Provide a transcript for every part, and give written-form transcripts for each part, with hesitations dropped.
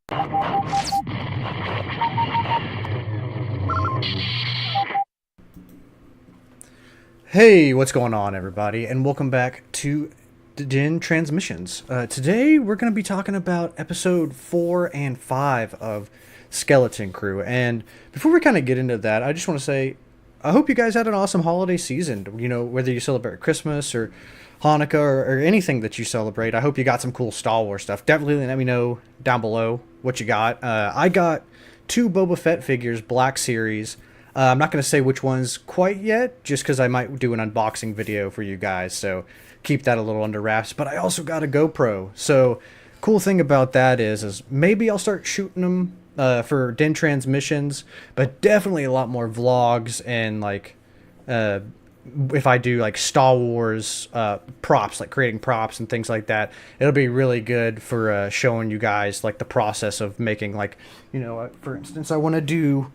Hey, what's going on, everybody, and welcome back to Din Transmissions. Today, we're going to be talking about episode 4 and 5 of Skeleton Crew. And before we kind of get into that, I just want to say I hope you guys had an awesome holiday season. You know, whether you celebrate Christmas or Hanukkah or anything that you celebrate, I hope you got some cool Star Wars stuff. Definitely let me know down below what you got. I got two Boba Fett figures, Black Series. I'm not going to say which ones quite yet, just because I might do an unboxing video for you guys, so keep that a little under wraps. But I also got a GoPro, so cool thing about that is maybe I'll start shooting them for Den transmissions, but definitely a lot more vlogs and like if I do like Star Wars props, like creating props and things like that, it'll be really good for showing you guys like the process of making, like, you know, for instance, I want to do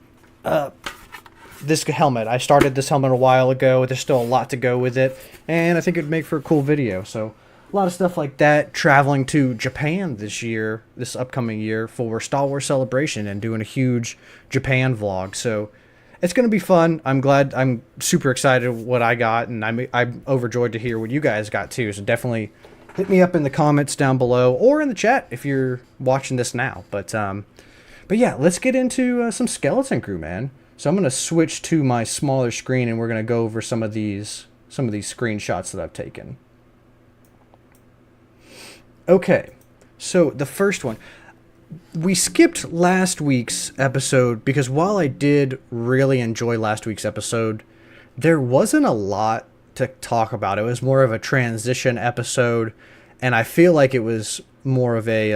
this helmet. I started this helmet a while ago. There's still a lot to go with it, and I think it'd make for a cool video. So a lot of stuff like that. Traveling to Japan this upcoming year for Star Wars Celebration and doing a huge Japan vlog. So it's going to be fun. I'm super excited what I got, and I'm overjoyed to hear what you guys got too. So definitely hit me up in the comments down below or in the chat if you're watching this now. But yeah, let's get into some Skeleton Crew, man. So I'm going to switch to my smaller screen, and we're going to go over some of these screenshots that I've taken. Okay, so the first one. We skipped last week's episode because while I did really enjoy last week's episode, there wasn't a lot to talk about. It was more of a transition episode, and I feel like it was more of a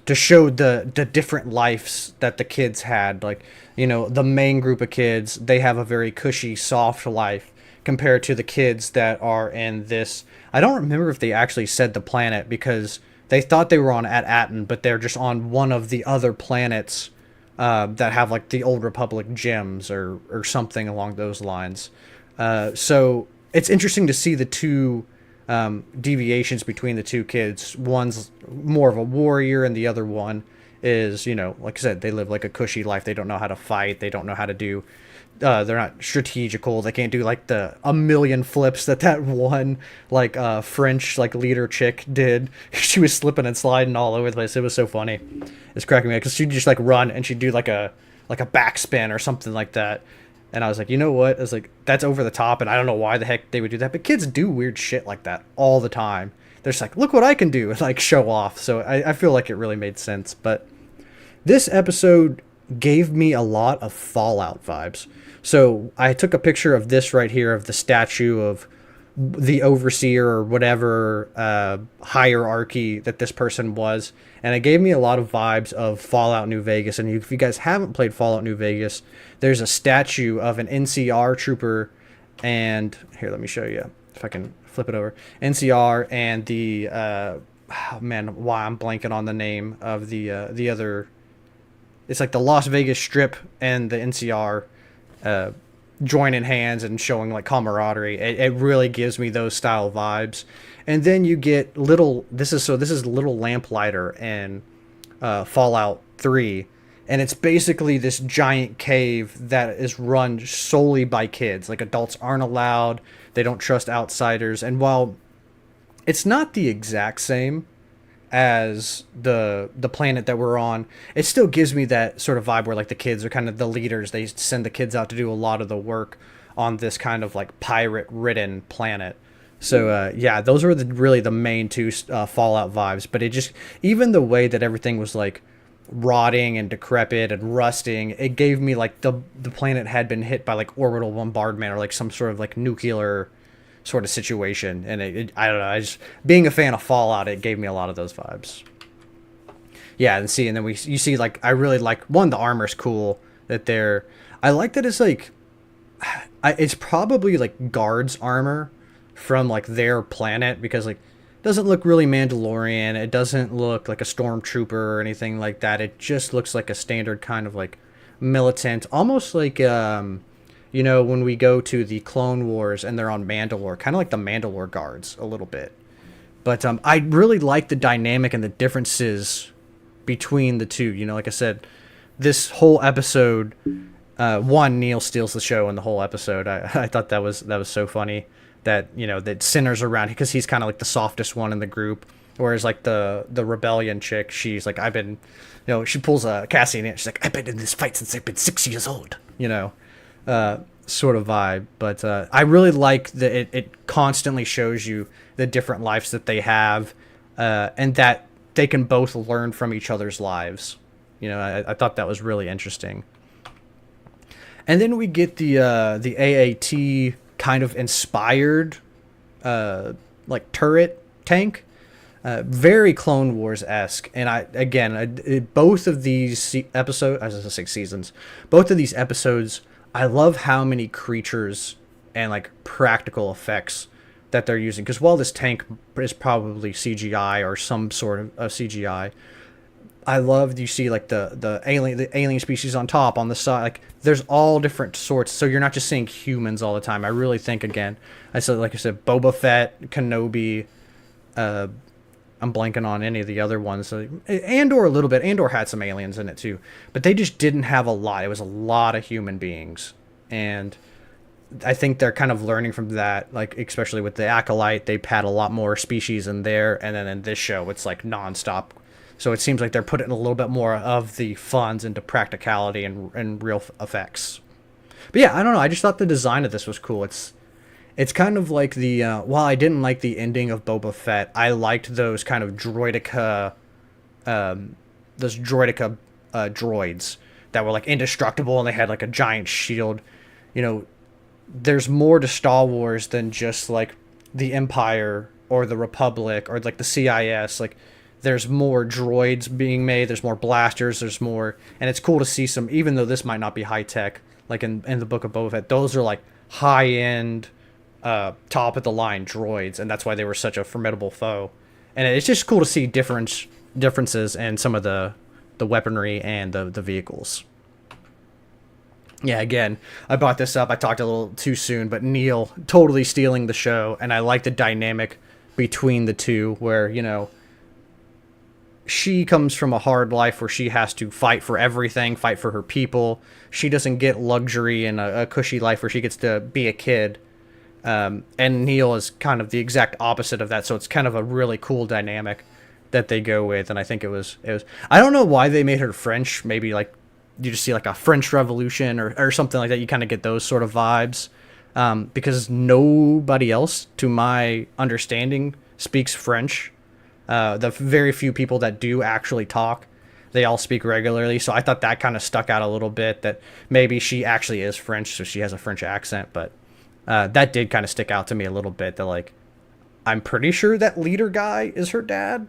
to show the different lives that the kids had. Like, you know, the main group of kids, they have a very cushy, soft life compared to the kids that are in this. I don't remember if they actually said the planet, because they thought they were on At-Aten, but they're just on one of the other planets that have like the Old Republic gems or something along those lines. So it's interesting to see the two deviations between the two kids. One's more of a warrior, and the other one is, you know, like I said, they live like a cushy life. They don't know how to fight. They don't know how to do. They're not strategical. They can't do like a million flips that one like French like leader chick did. She was slipping and sliding all over the place. It was so funny. It's cracking me up because she'd just like run and she'd do like a backspin or something like that. And I was like, you know what? I was like, that's over the top, and I don't know why the heck they would do that. But kids do weird shit like that all the time. They're just like, look what I can do, and like show off. So I feel like it really made sense. But this episode gave me a lot of Fallout vibes. So I took a picture of this right here, of the statue of the overseer or whatever hierarchy that this person was, and it gave me a lot of vibes of Fallout New Vegas. And if you guys haven't played Fallout New Vegas, there's a statue of an NCR trooper, and here, let me show you if I can flip it over. NCR and the oh man, why I'm blanking on the name of the other. It's like the Las Vegas Strip and the NCR joining hands and showing like camaraderie. It really gives me those style vibes. And then you get little. This is Little Lamplighter in Fallout 3, and it's basically this giant cave that is run solely by kids. Like, adults aren't allowed. They don't trust outsiders. And while it's not the exact same as the planet that we're on, it still gives me that sort of vibe where like the kids are kind of the leaders. They send the kids out to do a lot of the work on this kind of like pirate ridden planet. So yeah, those were really the main two Fallout vibes. But it just, even the way that everything was like rotting and decrepit and rusting, it gave me like the planet had been hit by like orbital bombardment or like some sort of like nuclear sort of situation. And I don't know, I just, being a fan of Fallout, it gave me a lot of those vibes. Yeah, and then you see like, I really like, one, the armor's cool that I like that it's like, it's probably like guards armor from like their planet, because like it doesn't look really Mandalorian. It doesn't look like a stormtrooper or anything like that. It just looks like a standard kind of like militant, almost like you know, when we go to the Clone Wars and they're on Mandalore, kind of like the Mandalore guards a little bit. But I really like the dynamic and the differences between the two. Like I said, this whole episode, one, Neil steals the show in the whole episode. I thought that was so funny that that centers around, because he's kind of like the softest one in the group, whereas like the rebellion chick, she's like, I've been, she pulls a Cassie in it. She's like, I've been in this fight since I've been 6 years old. Sort of vibe. But I really like that it constantly shows you the different lives that they have, and that they can both learn from each other's lives. I thought that was really interesting. And then we get the AAT kind of inspired like turret tank, very Clone Wars-esque. And both of these episodes, as I say seasons, both of these episodes, I love how many creatures and like practical effects that they're using. Because while this tank is probably CGI or some sort of CGI, I love you see like the alien species on top, on the side, like there's all different sorts, so you're not just seeing humans all the time. I really think, again, like I said, Boba Fett, Kenobi, I'm blanking on any of the other ones. Andor a little bit. Andor had some aliens in it too, but they just didn't have a lot. It was a lot of human beings, and I think they're kind of learning from that. Like especially with the Acolyte, they've had a lot more species in there, and then in this show, it's like nonstop. So it seems like they're putting a little bit more of the funds into practicality and real effects. But yeah, I don't know. I just thought the design of this was cool. It's kind of like the while I didn't like the ending of Boba Fett, I liked those kind of droids that were like indestructible, and they had like a giant shield. There's more to Star Wars than just like the Empire or the Republic or like the CIS. Like there's more droids being made, there's more blasters, there's more, and it's cool to see some, even though this might not be high tech, like in the Book of Boba Fett, those are like high end, top of the line droids, and that's why they were such a formidable foe. And it's just cool to see differences in some of the weaponry and the vehicles. Yeah, again, I brought this up, I talked a little too soon, but Neil totally stealing the show, and I like the dynamic between the two, where she comes from a hard life where she has to fight for everything, fight for her people. She doesn't get luxury in a cushy life where she gets to be a kid. And Neil is kind of the exact opposite of that. So it's kind of a really cool dynamic that they go with. And I think it was, I don't know why they made her French. Maybe like you just see like a French Revolution or something like that. You kind of get those sort of vibes. Because nobody else, to my understanding, speaks French. The very few people that do actually talk, they all speak regularly. So I thought that kind of stuck out a little bit, that maybe she actually is French, so she has a French accent. But that did kind of stick out to me a little bit, that like, I'm pretty sure that leader guy is her dad.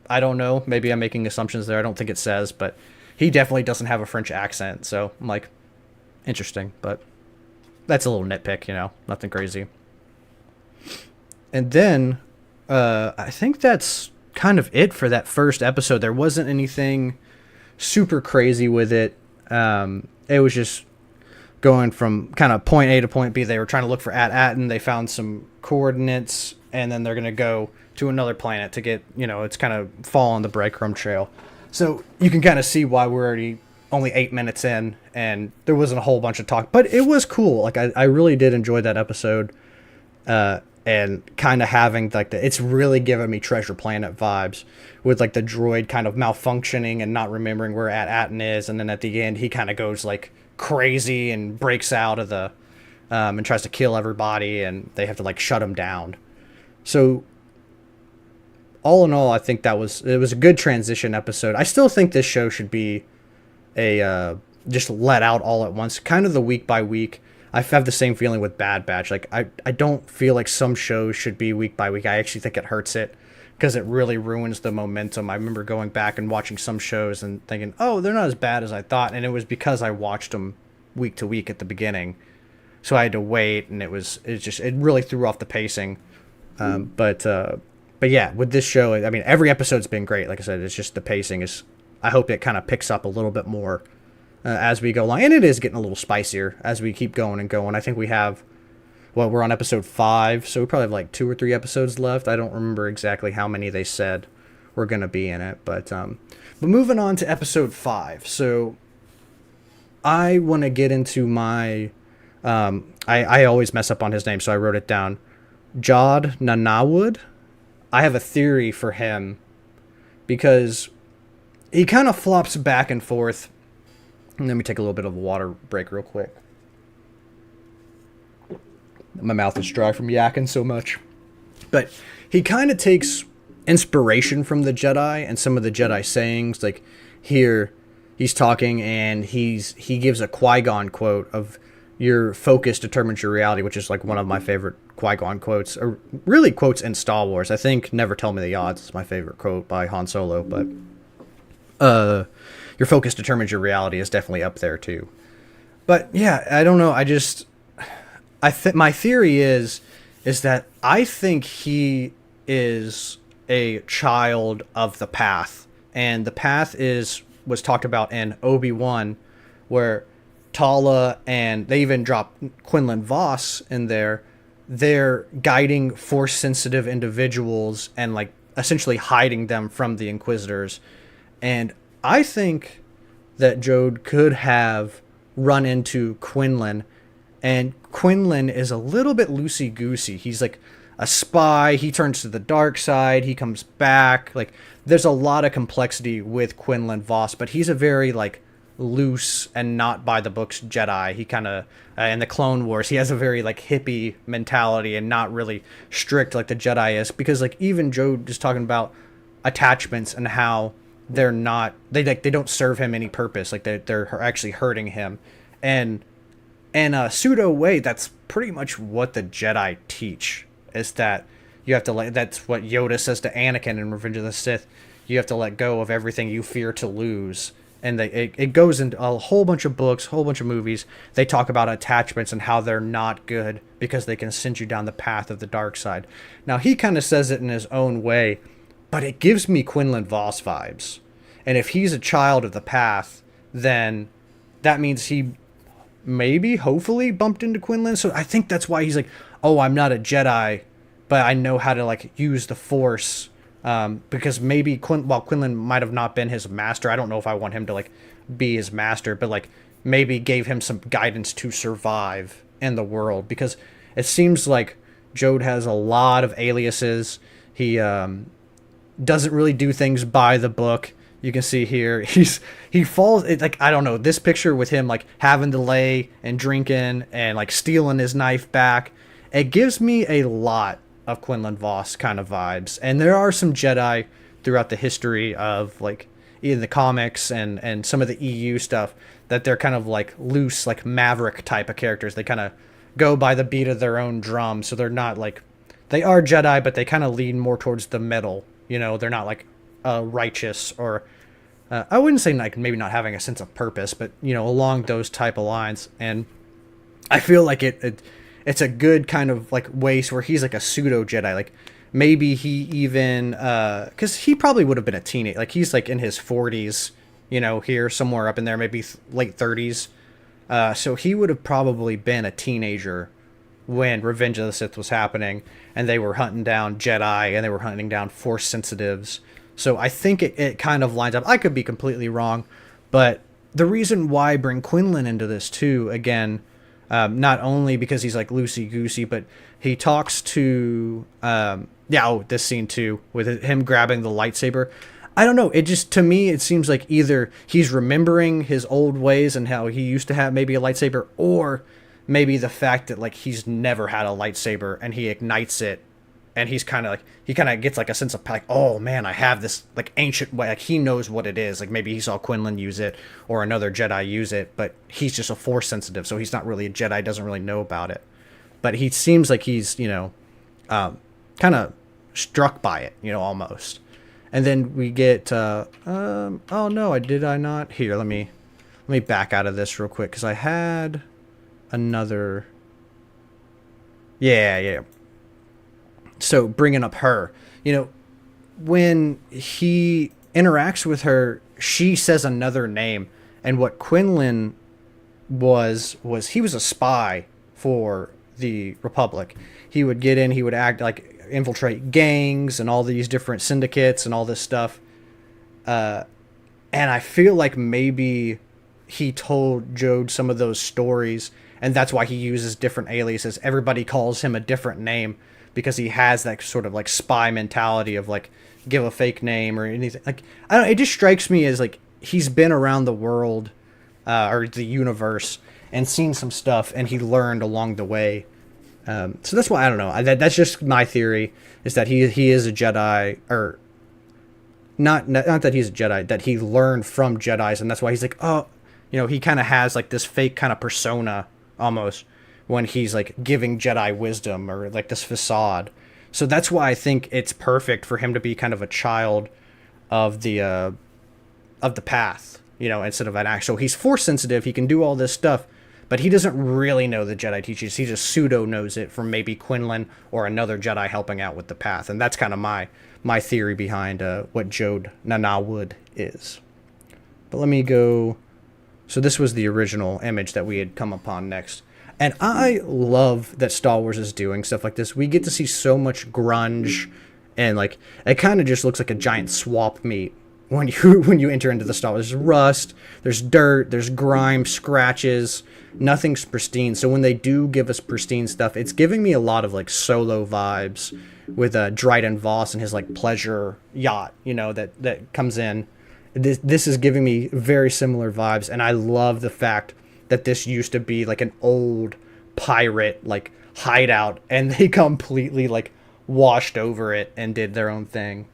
I don't know. Maybe I'm making assumptions there. I don't think it says, but he definitely doesn't have a French accent. So I'm like, interesting, but that's a little nitpick, nothing crazy. And then I think that's kind of it for that first episode. There wasn't anything super crazy with it. It was just going from kind of point A to point B. They were trying to look for At-Atten. They found some coordinates, and then they're going to go to another planet to get, it's kind of fall on the breadcrumb trail. So you can kind of see why we're already only 8 minutes in, and there wasn't a whole bunch of talk. But it was cool. Like, I really did enjoy that episode. And kind of having like it's really giving me Treasure Planet vibes, with like the droid kind of malfunctioning and not remembering where At-Atten is, and then at the end he kind of goes like crazy and breaks out of the and tries to kill everybody, and they have to like shut him down. So all in all, I think it was a good transition episode. I still think this show should be a just let out all at once, kind of the week by week. I have the same feeling with Bad Batch. Like, I don't feel like some shows should be week by week. I actually think it hurts it, because it really ruins the momentum. I remember going back and watching some shows and thinking, oh, they're not as bad as I thought. And it was because I watched them week to week at the beginning. So I had to wait, and it really threw off the pacing. But yeah, with this show, I mean, every episode's been great. Like I said, it's just the pacing is, I hope it kind of picks up a little bit more as we go along. And it is getting a little spicier as we keep going and going. I think we have, we're on episode 5, so we probably have like 2 or 3 episodes left. I don't remember exactly how many they said were going to be in it. But moving on to episode 5. So I want to get into my I always mess up on his name, so I wrote it down. Jod Nanawood. I have a theory for him because he kind of flops back and forth. Let me take a little bit of a water break real quick. My mouth is dry from yakking so much. But he kind of takes inspiration from the Jedi and some of the Jedi sayings. Like here, he's talking and he gives a Qui-Gon quote of, "Your focus determines your reality," which is like one of my favorite Qui-Gon quotes, or really quotes in Star Wars. I think "Never tell me the odds" is my favorite quote by Han Solo, but your focus determines your reality is definitely up there too. But yeah, I don't know. My theory is that I think he is a child of the path, and the path was talked about in Obi-Wan, where Tala, and they even drop Quinlan Vos in there. They're guiding force-sensitive individuals and like essentially hiding them from the Inquisitors. And I think that Jode could have run into Quinlan, and Quinlan is a little bit loosey-goosey. He's like a spy. He turns to the dark side. He comes back. Like there's a lot of complexity with Quinlan Vos, but he's a very like loose and not by the books Jedi. He kind of in the Clone Wars, he has a very like hippie mentality and not really strict like the Jedi is, because like even Jode is talking about attachments and how they don't serve him any purpose. Like they're actually hurting him, and in a pseudo way, that's pretty much what the Jedi teach. Is that you have to that's what Yoda says to Anakin in Revenge of the Sith. You have to let go of everything you fear to lose. And it goes into a whole bunch of books, whole bunch of movies. They talk about attachments and how they're not good because they can send you down the path of the dark side. Now, he kind of says it in his own way, but it gives me Quinlan Vos vibes. And if he's a child of the path, then that means he maybe, hopefully, bumped into Quinlan. So I think that's why he's like, oh, I'm not a Jedi, but I know how to like use the Force. Because maybe while Quinlan might have not been his master, I don't know if I want him to like be his master, but like maybe gave him some guidance to survive in the world, because it seems like Jode has a lot of aliases. He doesn't really do things by the book. You can see here he falls like, I don't know, this picture with him like having to lay and drinking and like stealing his knife back, it gives me a lot of Quinlan Vos kind of vibes. And there are some Jedi throughout the history of like in the comics and some of the EU stuff that they're kind of like loose, like Maverick type of characters. They kind of go by the beat of their own drum. So they're not like, they are Jedi, but they kind of lean more towards the middle. You know, they're not like righteous or I wouldn't say like maybe not having a sense of purpose, but you know, along those type of lines. And I feel like it's a good kind of like way where he's like a pseudo Jedi. Like maybe he even because he probably would have been a teenager. Like he's like in his 40s, you know, here somewhere up in there, maybe late 30s. So he would have probably been a teenager when Revenge of the Sith was happening, and they were hunting down Jedi and they were hunting down Force sensitives. So I think it kind of lines up. I could be completely wrong, but the reason why I bring Quinlan into this too, again, not only because he's like loosey-goosey, but he talks to, this scene too, with him grabbing the lightsaber. I don't know, it just, to me, it seems like either he's remembering his old ways and how he used to have maybe a lightsaber, or maybe the fact that like he's never had a lightsaber and he ignites it, and he's kind of like, he kind of gets like a sense of like, oh man, I have this like ancient way, like he knows what it is. Like maybe he saw Quinlan use it or another Jedi use it, but he's just a Force sensitive, so he's not really a Jedi, doesn't really know about it. But he seems like he's, you know, kind of struck by it, you know, almost. And then we get, oh no, did I not? Here, let me back out of this real quick, because I had another, yeah. So bringing up her, you know, when he interacts with her, she says another name. And what Quinlan was he was a spy for the Republic. He would get in, he would act like infiltrate gangs and all these different syndicates and all this stuff. And I feel like maybe he told Jode some of those stories, and that's why he uses different aliases. Everybody calls him a different name because he has that sort of like spy mentality of like give a fake name or anything. Like I don't know, it just strikes me as like he's been around the world or the universe and seen some stuff, and he learned along the way. So that's why I don't know. That's just my theory, is that he is a Jedi, or not that he's a Jedi, that he learned from Jedis, and that's why he's like, oh, he kind of has like this fake kind of persona almost when he's like giving Jedi wisdom or like this facade. So that's why I think it's perfect for him to be kind of a child of the path, instead of an actual. He's force sensitive. He can do all this stuff, but he doesn't really know the Jedi teachings. He just pseudo knows it from maybe Quinlan or another Jedi helping out with the path. And that's kind of my theory behind what Jode Nanawood is. But let me go. So this was the original image that we had come upon next. And I love that Star Wars is doing stuff like this. We get to see so much grunge, and like it kind of just looks like a giant swap meet when you enter into the Star Wars. There's rust, there's dirt, there's grime, scratches. Nothing's pristine. So when they do give us pristine stuff, it's giving me a lot of like Solo vibes with Dryden Voss and his like pleasure yacht, that comes in. This is giving me very similar vibes, and I love the fact that this used to be like an old pirate like hideout, and they completely like washed over it and did their own thing.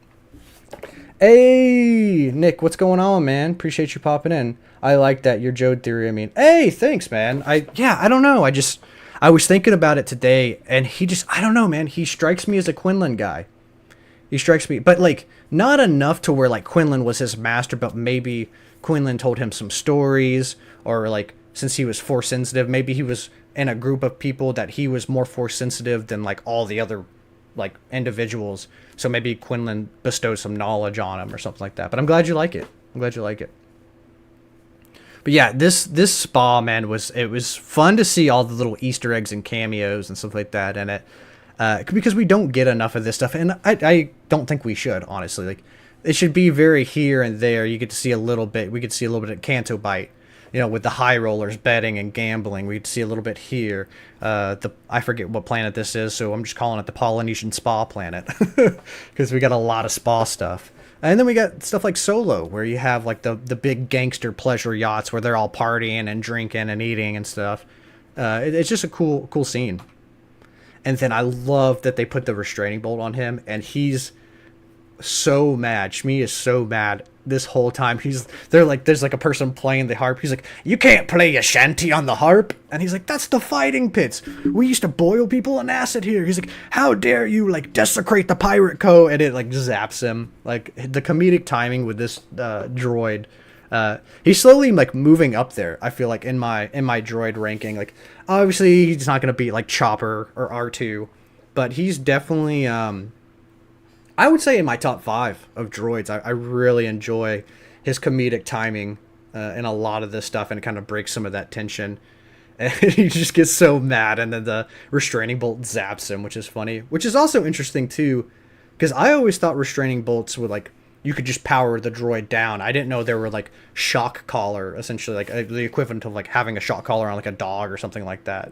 Hey, Nick, what's going on, man? Appreciate you popping in. I like that, your Jode theory. I mean, hey, thanks, man. I don't know. I was thinking about it today, and I don't know, man. He strikes me as a Quinlan guy. He strikes me, but like not enough to where like Quinlan was his master, but maybe Quinlan told him some stories, or like since he was force sensitive, maybe he was in a group of people that he was more force sensitive than like all the other like individuals. So maybe Quinlan bestowed some knowledge on him or something like that. But I'm glad you like it. But yeah, this spa, man, it was fun to see all the little Easter eggs and cameos and stuff like that in it. Because we don't get enough of this stuff, and I don't think we should, honestly. Like, it should be very here and there. You get to see a little bit. We get to see a little bit of Canto Bite, with the high rollers betting and gambling. We get to see a little bit here. I forget what planet this is, so I'm just calling it the Polynesian Spa planet, because we got a lot of spa stuff. And then we got stuff like Solo, where you have like the big gangster pleasure yachts where they're all partying and drinking and eating and stuff. It's just a cool scene. And then I love that they put the restraining bolt on him, and he's so mad. Shmi is so mad this whole time. There's like a person playing the harp. He's like, you can't play a shanty on the harp. And he's like, that's the fighting pits. We used to boil people in acid here. He's like, how dare you like desecrate the pirate code? And it like zaps him. Like the comedic timing with this droid. He's slowly like moving up there. I feel like in my droid ranking, like obviously he's not gonna beat like Chopper or R2, but he's definitely I would say in my top 5 of droids. I really enjoy his comedic timing in a lot of this stuff, and it kind of breaks some of that tension. And he just gets so mad, and then the restraining bolt zaps him, which is funny. Which is also interesting too, because I always thought restraining bolts would like, you could just power the droid down. I didn't know there were like shock collar, essentially like the equivalent of like having a shock collar on like a dog or something like that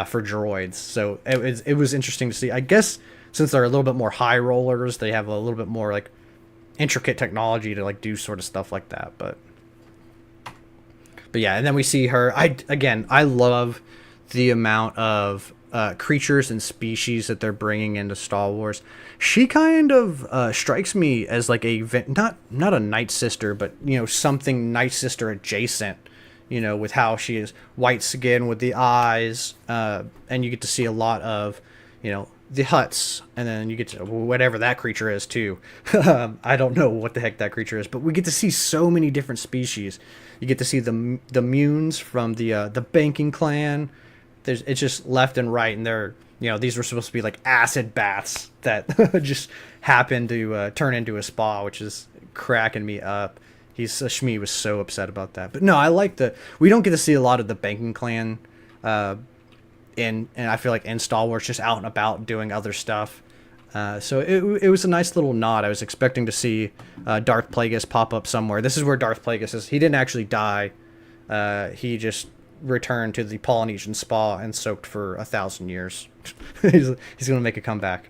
for droids. So it was interesting to see. I guess since they're a little bit more high rollers, they have a little bit more like intricate technology to like do sort of stuff like that. But yeah, and then we see her. I love the amount of creatures and species that they're bringing into Star Wars. She kind of strikes me as like not a Night Sister, but something Night Sister adjacent. With how she is white skin with the eyes, and you get to see a lot of the Hutts, and then you get to whatever that creature is too. I don't know what the heck that creature is, but we get to see so many different species. You get to see the Munes from the banking clan. It's just left and right, and they're these were supposed to be like acid baths that just happened to turn into a spa, which is cracking me up. Shmi was so upset about that. But no, I like we don't get to see a lot of the banking clan and I feel like in Star Wars, just out and about doing other stuff. So it was a nice little nod. I was expecting to see Darth Plagueis pop up somewhere. This is where Darth Plagueis is. He didn't actually die. He just returned to the Polynesian spa and soaked for 1,000 years. He's gonna make a comeback.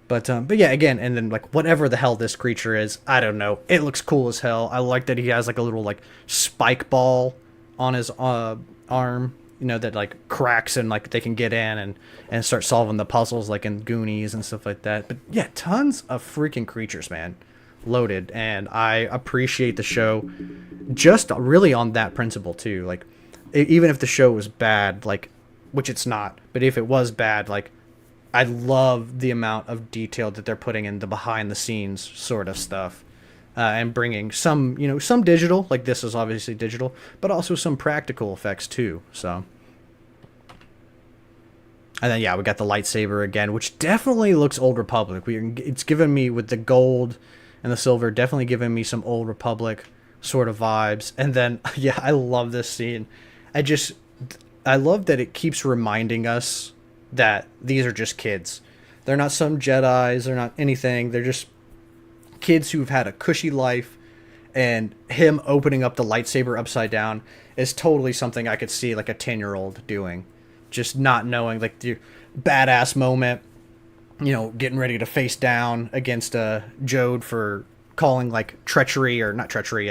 But yeah, again, and then like whatever the hell this creature is, I don't know. It looks cool as hell. I like that he has like a little like spike ball on his arm, that like cracks and like they can get in and start solving the puzzles like in Goonies and stuff like that. But yeah, tons of freaking creatures, man, loaded, and I appreciate the show just really on that principle too. Like even if the show was bad, like, which it's not, but if it was bad, like, I love the amount of detail that they're putting in the behind the scenes sort of stuff, and bringing some, some digital, like this is obviously digital, but also some practical effects too. So, and then yeah, we got the lightsaber again, which definitely looks Old Republic. It's given me with the gold and the silver, definitely giving me some Old Republic sort of vibes. And then yeah, I love this scene. I love that it keeps reminding us that these are just kids. They're not some Jedis. They're not anything. They're just kids who've had a cushy life. And him opening up the lightsaber upside down is totally something I could see like a 10-year-old doing. Just not knowing, like, the badass moment, getting ready to face down against Jode for calling like treachery, or not treachery,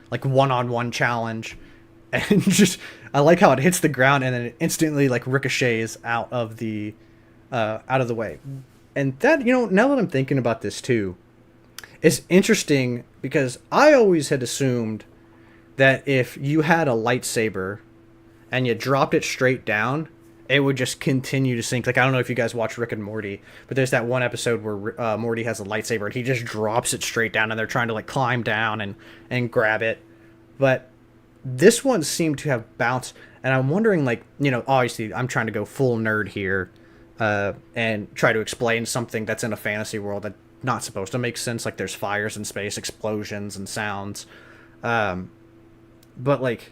like one-on-one challenge. And just, I like how it hits the ground and then it instantly like ricochets out of the way. And that, now that I'm thinking about this too, it's interesting because I always had assumed that if you had a lightsaber and you dropped it straight down, it would just continue to sink. Like, I don't know if you guys watch Rick and Morty, but there's that one episode where Morty has a lightsaber and he just drops it straight down and they're trying to like climb down and grab it. But this one seemed to have bounced, and I'm wondering, like, obviously I'm trying to go full nerd here, and try to explain something that's in a fantasy world that's not supposed to make sense. Like, there's fires in space, explosions and sounds, but like,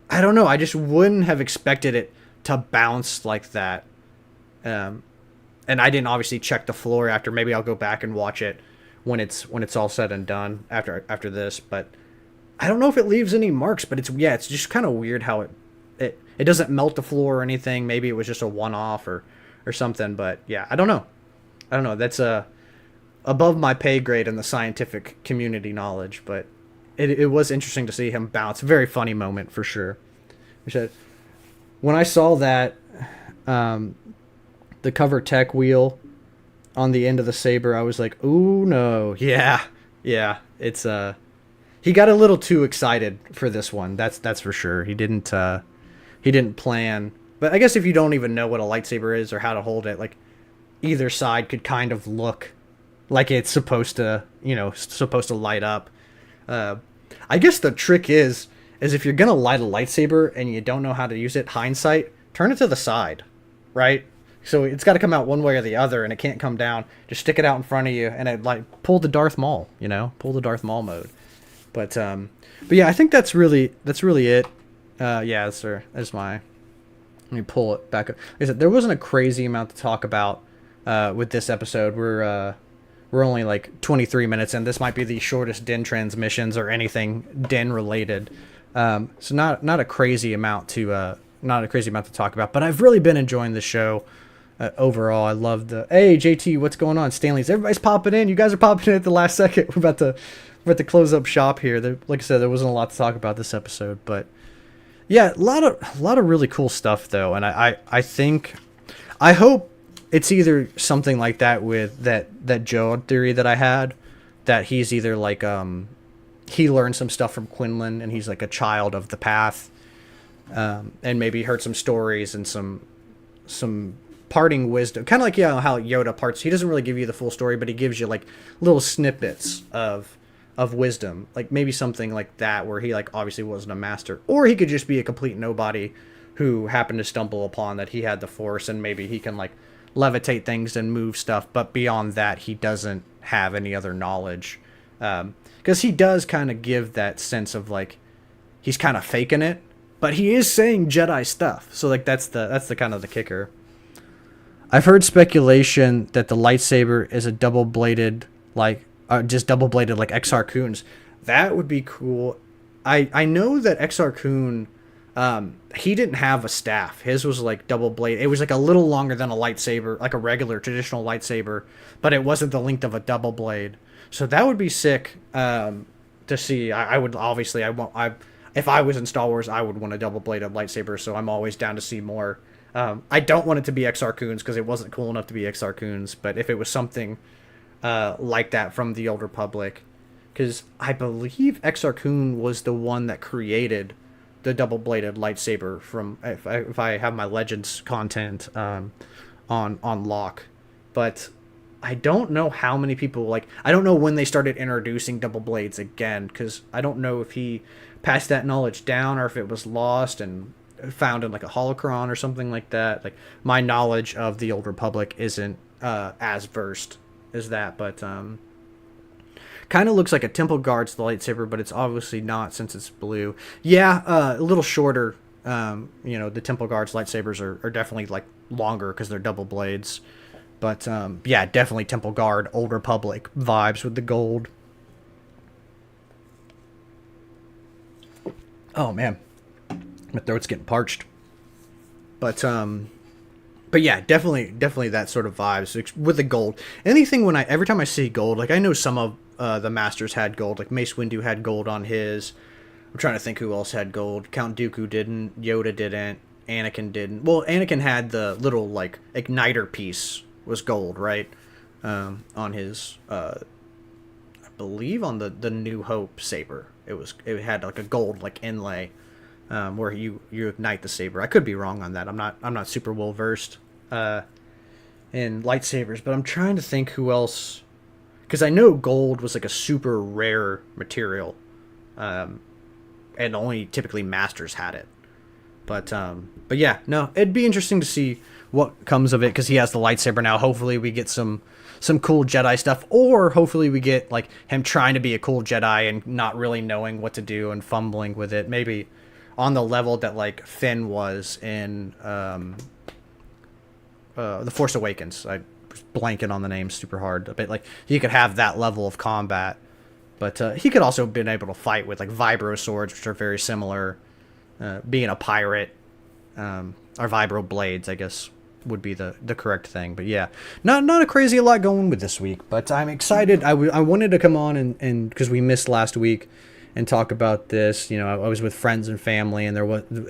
I don't know. I just wouldn't have expected it to bounce like that. And I didn't obviously check the floor after. Maybe I'll go back and watch it when it's all said and done after this, but I don't know if it leaves any marks, but it's just kind of weird how it doesn't melt the floor or anything. Maybe it was just a one-off or something, but yeah, I don't know. That's above my pay grade in the scientific community knowledge, but it was interesting to see him bounce. Very funny moment for sure. When I saw that, the cover tech wheel on the end of the saber, I was like, ooh, no. Yeah, it's he got a little too excited for this one. That's for sure. He didn't plan. But I guess if you don't even know what a lightsaber is or how to hold it, like, either side could kind of look like it's supposed to light up. I guess the trick is if you're gonna light a lightsaber and you don't know how to use it, hindsight, turn it to the side, right? So it's got to come out one way or the other, and it can't come down. Just stick it out in front of you, and it like pull the Darth Maul, pull the Darth Maul mode. But yeah, I think that's really it. Yeah, that's my. Let me pull it back up. Like I said, there wasn't a crazy amount to talk about with this episode. We're only like 23 minutes in. This might be the shortest Den transmissions or anything Den related. So not a crazy amount to talk about. But I've really been enjoying the show. Overall, I love hey JT, what's going on? Stanley's, everybody's popping in. You guys are popping in at the last second. We're about to close up shop here. Like I said, there wasn't a lot to talk about this episode, but yeah, a lot of really cool stuff though. And I hope it's either something like that with that Joe theory that I had, that he's either like he learned some stuff from Quinlan and he's like a child of the path, and maybe heard some stories and some parting wisdom, kind of like how Yoda parts. He doesn't really give you the full story, but he gives you like little snippets of wisdom, like maybe something like that, where he like obviously wasn't a master, or he could just be a complete nobody who happened to stumble upon that he had the Force, and maybe he can like levitate things and move stuff, but beyond that he doesn't have any other knowledge, because he does kind of give that sense of like he's kind of faking it, but he is saying Jedi stuff, so like that's the kind of the kicker. I've heard speculation that the lightsaber is a double bladed, like just double bladed like Exar Kun's. That would be cool. I know that Exar Kun, he didn't have a staff. His was like double blade. It was like a little longer than a lightsaber, like a regular traditional lightsaber, but it wasn't the length of a double blade. So that would be sick to see. I would obviously I won't I if I was in Star Wars, I would want a double bladed lightsaber. So I'm always down to see more. I don't want it to be Exar Kun's because it wasn't cool enough to be Exar Kun's. But if it was something like that from the Old Republic, because I believe Exar Kun was the one that created the double-bladed lightsaber from if I have my Legends content on lock, but I don't know how many people like I don't know when they started introducing double blades again because I don't know if he passed that knowledge down or if it was lost and found in like a holocron or something like that. Like my knowledge of the Old Republic isn't as versed as that, but kind of looks like a temple guard's lightsaber, but it's obviously not since it's blue. Yeah, a little shorter. The temple guard's lightsabers are definitely like longer because they're double blades. But yeah, definitely temple guard, Old Republic vibes with the gold. Oh man, my throat's getting parched. But yeah, definitely that sort of vibes with the gold. Anything every time I see gold, like I know some of the masters had gold, like Mace Windu had gold on his. I'm trying to think who else had gold. Count Dooku didn't. Yoda didn't. Anakin didn't. Well, Anakin had the little like igniter piece was gold, right? On his, I believe on the New Hope saber, it had like a gold like inlay. Where you ignite the saber. I could be wrong on that. I'm not super well versed in lightsabers, but I'm trying to think who else, because I know gold was like a super rare material, and only typically masters had it. But yeah, no, it'd be interesting to see what comes of it because he has the lightsaber now. Hopefully we get some cool Jedi stuff, or hopefully we get like him trying to be a cool Jedi and not really knowing what to do and fumbling with it. Maybe on the level that like Finn was in The Force Awakens. I was blanking on the name super hard, but like he could have that level of combat. But he could also have been able to fight with like vibro swords, which are very similar. Being a pirate, or vibro blades, I guess would be the correct thing. But yeah, not a crazy a lot going with this week. But I'm excited. I wanted to come on and because we missed last week and talk about this. I was with friends and family, and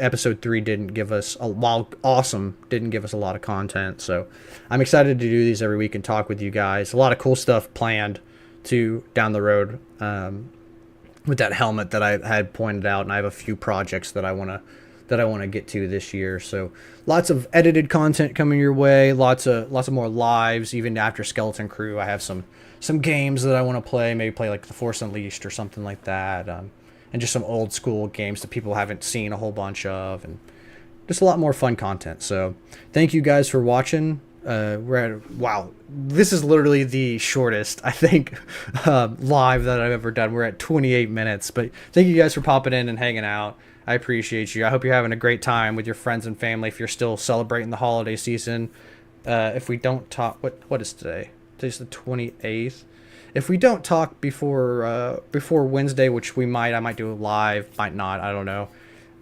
episode 3 didn't give us while awesome, didn't give us a lot of content. So I'm excited to do these every week and talk with you guys. A lot of cool stuff planned down the road with that helmet that I had pointed out, and I have a few projects that I want to get to this year. So lots of edited content coming your way, lots of more lives. Even after Skeleton Crew, I have some games that I want to play, maybe play like The Force Unleashed or something like that, and just some old school games that people haven't seen a whole bunch of, and just a lot more fun content. So thank you guys for watching. Wow, this is literally the shortest I think live that I've ever done. We're at 28 minutes, but thank you guys for popping in and hanging out. I appreciate you. I hope you're having a great time with your friends and family if you're still celebrating the holiday season. If we don't talk, what is today? Today's the 28th. If we don't talk before Wednesday, which I might do a live, might not, I don't know.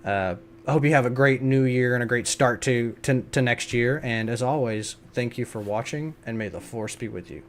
I hope you have a great new year and a great start to next year. And as always, thank you for watching, and may the Force be with you.